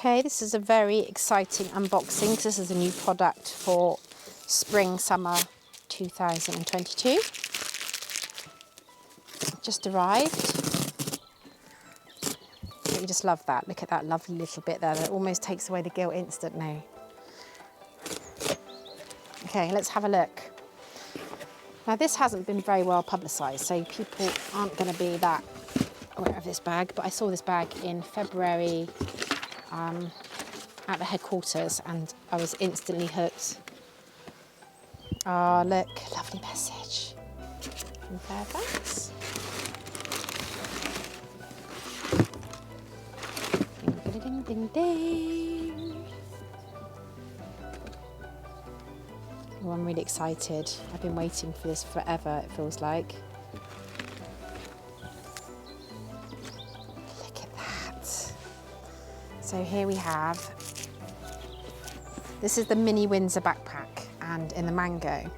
Okay, this is a very exciting unboxing because this is a new product for spring, summer 2022. Just arrived. But you just love that. Look at that lovely little bit there. That almost takes away the guilt instantly. Okay, let's have a look. Now this hasn't been very well publicised, so people aren't going to be that aware of this bag, but I saw this bag in February at the headquarters and I was instantly hooked. Oh, look, lovely message from Fairfax. Ding, ding, ding, ding. Oh, I'm really excited. I've been waiting for this forever, it feels like. Look at that. So here we have, this is the mini Windsor backpack and in the mango.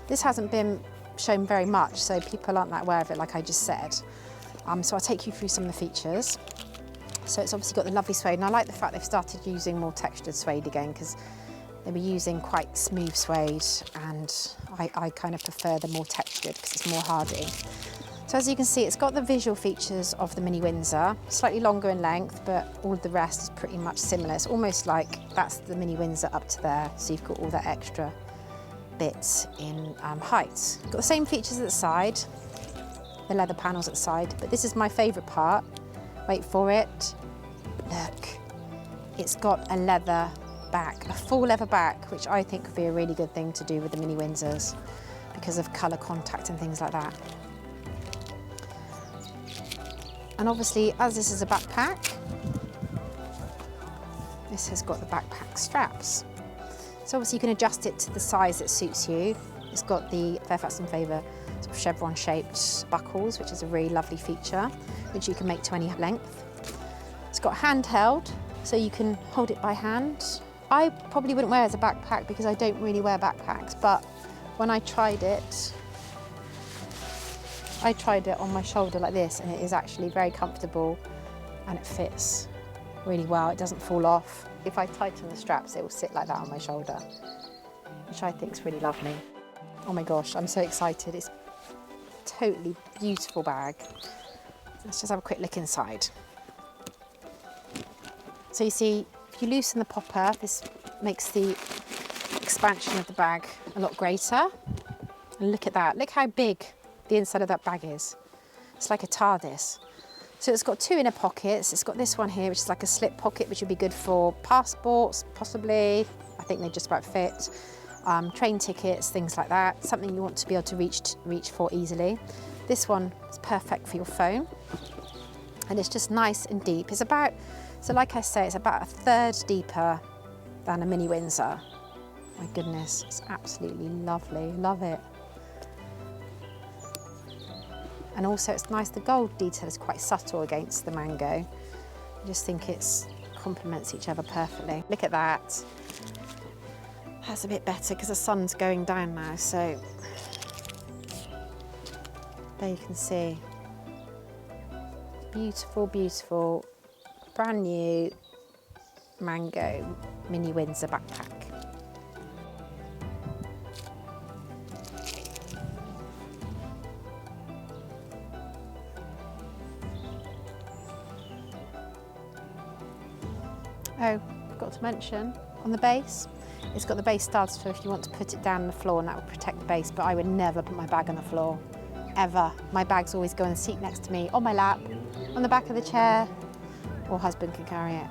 This hasn't been shown very much, so people aren't that aware of it, like I just said. So I'll take you through some of the features. So it's obviously got the lovely suede, and I like the fact they've started using more textured suede again, because they were using quite smooth suede, and I kind of prefer the more textured because it's more hardy. So as you can see, it's got the visual features of the mini Windsor, slightly longer in length, but all of the rest is pretty much similar. It's almost like that's the mini Windsor up to there, so you've got all that extra bits in height. Got the same features at the side, the leather panels at the side, but this is my favourite part. Wait for it. Look, it's got a leather back, a full leather back, which I think would be a really good thing to do with the mini Windsors because of colour contact and things like that. And obviously, as this is a backpack, this has got the backpack straps. So obviously you can adjust it to the size that suits you. It's got the Fairfax Favor sort of chevron shaped buckles, which is a really lovely feature, which you can make to any length. It's got handheld, so you can hold it by hand. I probably wouldn't wear it as a backpack because I don't really wear backpacks, but when I tried it on my shoulder like this, and it is actually very comfortable and it fits really well. It doesn't fall off. If I tighten the straps, it will sit like that on my shoulder, which I think is really lovely. Oh my gosh, I'm so excited. It's a totally beautiful bag. Let's just have a quick look inside. So you see, if you loosen the popper, this makes the expansion of the bag a lot greater. And look at that, look how big the inside of that bag is. It's like a TARDIS. So it's got two inner pockets. It's got this one here, which is like a slip pocket, which would be good for passports, possibly. I think they just about fit. Train tickets, things like that. Something you want to be able to reach for easily. This one is perfect for your phone. And it's just nice and deep. It's about, so like I say, it's about a third deeper than a mini Windsor. My goodness, it's absolutely lovely. Love it. And also it's nice, the gold detail is quite subtle against the mango. I just think it complements each other perfectly. Look at that. That's a bit better because the sun's going down now, so there you can see. Beautiful, beautiful, brand new mango mini Windsor backpack. Oh, forgot to mention, on the base, it's got the base studs for if you want to put it down on the floor, and that will protect the base, but I would never put my bag on the floor, ever. My bags always go on the seat next to me, on my lap, on the back of the chair, or husband can carry it.